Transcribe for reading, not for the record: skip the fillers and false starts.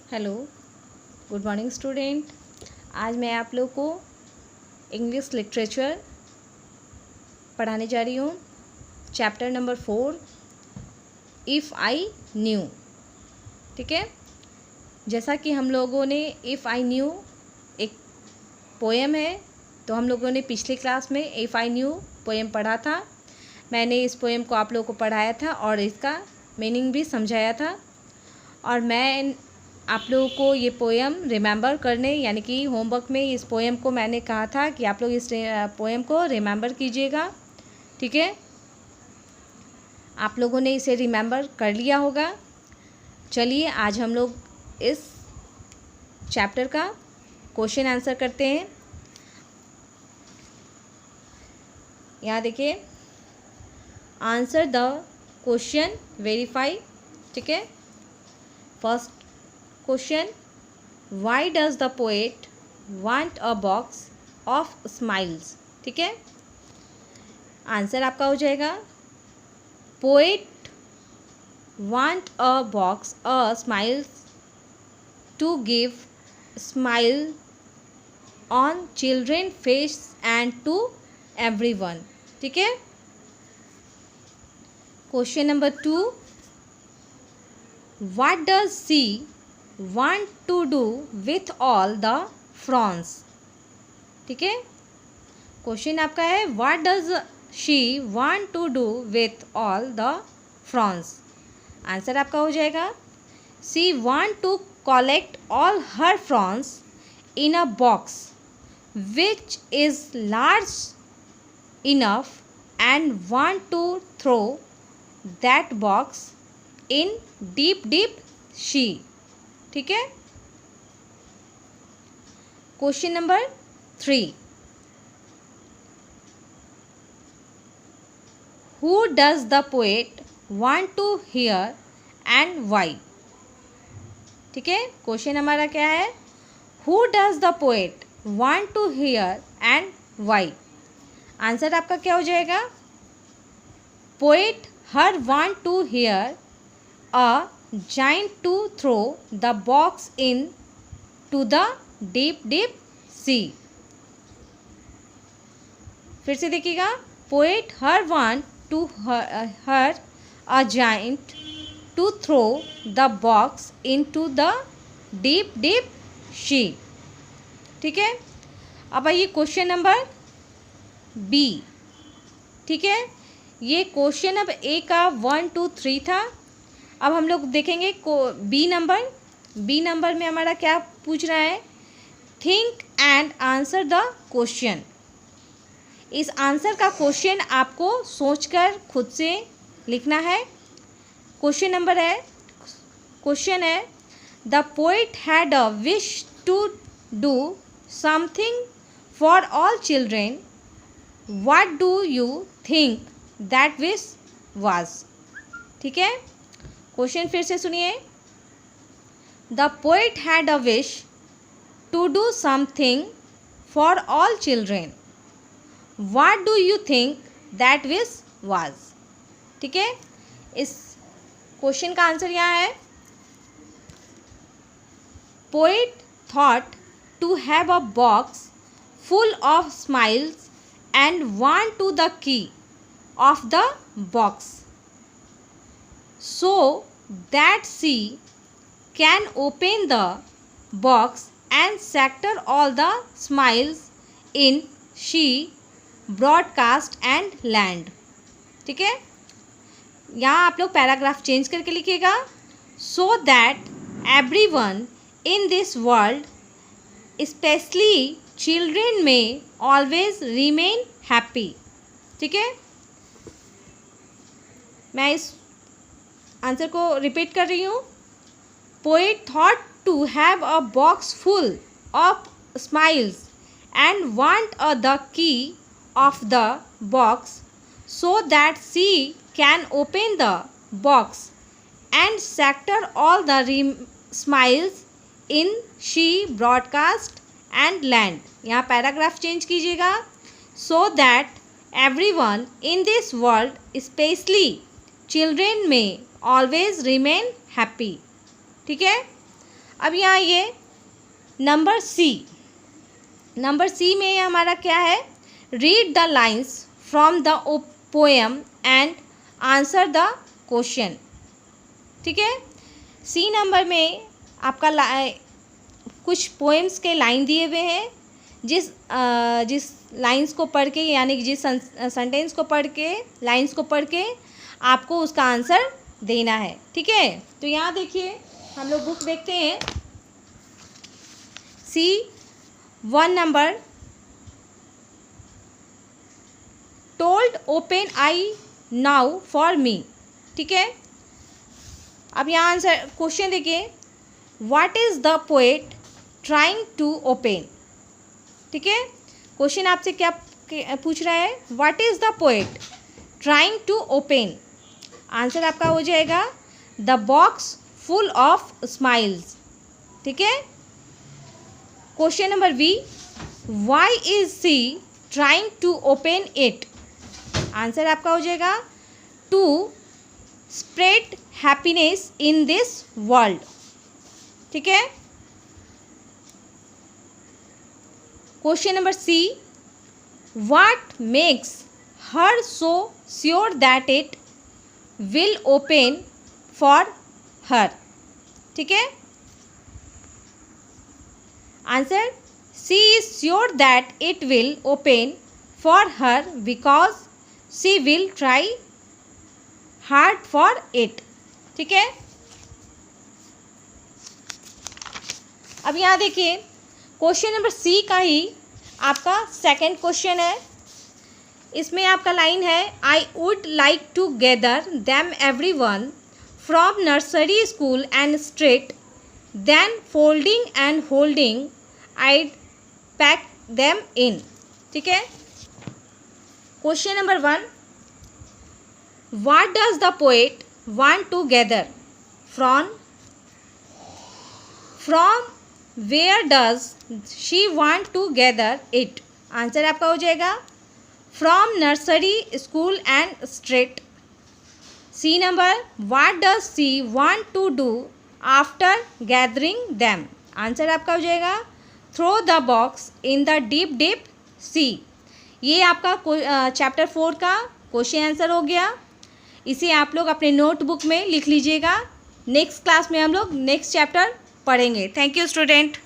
Hello, good morning student. आज मैं आप लोग को इंग्लिश लिटरेचर पढ़ाने जा रही हूँ। Chapter number 4, if I knew. ठीक है, जैसा कि हम लोगों ने इफ़ आई न्यू एक पोएम है, तो हम लोगों ने पिछली क्लास में इफ़ आई न्यू पोएम पढ़ा था। मैंने इस पोएम को आप लोगों को पढ़ाया था और इसका मीनिंग भी समझाया था। और मैं आप लोगों को ये पोएम रिमेंबर करने, यानी कि होमवर्क में इस पोएम को मैंने कहा था कि आप लोग इस पोएम को रिमेंबर कीजिएगा। ठीक है, आप लोगों ने इसे रिमेंबर कर लिया होगा। चलिए आज हम लोग इस चैप्टर का क्वेश्चन आंसर करते हैं। यहाँ देखिए, आंसर द क्वेश्चन, वेरीफाई। ठीक है, first question, why does the poet want a box of smiles. ठीक है, आंसर आपका हो जाएगा poet want a box a smiles to give smile on children face and to everyone. ठीक है, question number 2, what does she want to do with all the prawns। ठीक है, question आपका है what does she want to do with all the prawns। Answer आपका हो जाएगा she want to collect all her prawns in a box which is large enough and want to throw that box in deep sea। ठीक है, question number 3, who does the poet want to hear and why। ठीक है, question हमारा क्या है, who does the poet want to hear and why। Answer आपका क्या हो जाएगा, poet her want to hear a giant to throw the box in to the deep sea। फिर से देखिएगा, poet her want to her a giant to throw the box into the deep sea। ठीक है, अब आइए question number B. ठीक है, ये क्वेश्चन अब ए का 1, 2, 3 था। अब हम लोग देखेंगे बी नंबर में हमारा क्या पूछ रहा है, think and answer the question. इस आंसर का क्वेश्चन आपको सोचकर खुद से लिखना है। क्वेश्चन है the poet had a wish to do something for all children, what do you think that wish was. ठीक है, क्वेश्चन फिर से सुनिए, the poet had a wish to do something for all children, what do you think that wish was. ठीक है, इस question का answer यहाँ है, poet thought to have a box full of smiles and want to the key of the box so that she can open the box and scatter all the smiles in she broadcast and land। ठीक है, यहाँ आप लोग paragraph change करके लिखिएगा, so that everyone in this world especially children may always remain happy। ठीक है, मैं इस आंसर को रिपीट कर रही हूँ, poet thought to have a box full of smiles and want the key of the box so that she can open the box and scatter all the smiles in she broadcast and land. यहाँ paragraph change कीजिएगा, so that everyone in this world specially children may always remain happy. ठीक है, अब यहाँ ये number C में हमारा क्या है, read the lines from the poem and answer the question. ठीक है, सी नंबर में आपका कुछ पोएम्स के लाइन दिए हुए हैं, जिस लाइन्स को पढ़ के, यानी कि जिस सेंटेंस को पढ़ के, लाइन्स को पढ़ के आपको उसका आंसर देना है। ठीक है, तो यहाँ देखिए हम लोग बुक देखते हैं। C 1 number, told open I now for me. ठीक है, अब यहाँ आंसर क्वेश्चन देखिए, what is the poet trying to open. ठीक है, क्वेश्चन आपसे क्या पूछ रहा है, what is the poet trying to open. Answer आपका हो जाएगा the box full of smiles. ठीक है, question number B, why is she trying to open it. Answer आपका हो जाएगा to spread happiness in this world. ठीक है, question number C, what makes her so sure that it will open for her. ठीक है, answer, she is sure that it will open for her because she will try hard for it. ठीक है, अब यहाँ देखिए question number सी का ही आपका second question है। इसमें आपका लाइन है, I would like to gather them every one from nursery school and street, then folding and holding I'd pack them in. ठीक है, question number 1, what does the poet want to gather from where does she want to gather it. Answer आपका हो जाएगा from nursery school and street. C number, what does she want to do after gathering them. Answer आपका हो जाएगा throw the box in the deep deep sea. ये आपका chapter 4 का question answer हो गया। इसे आप लोग अपने नोटबुक में लिख लीजिएगा। नेक्स्ट क्लास में हम लोग नेक्स्ट चैप्टर पढ़ेंगे। Thank you student.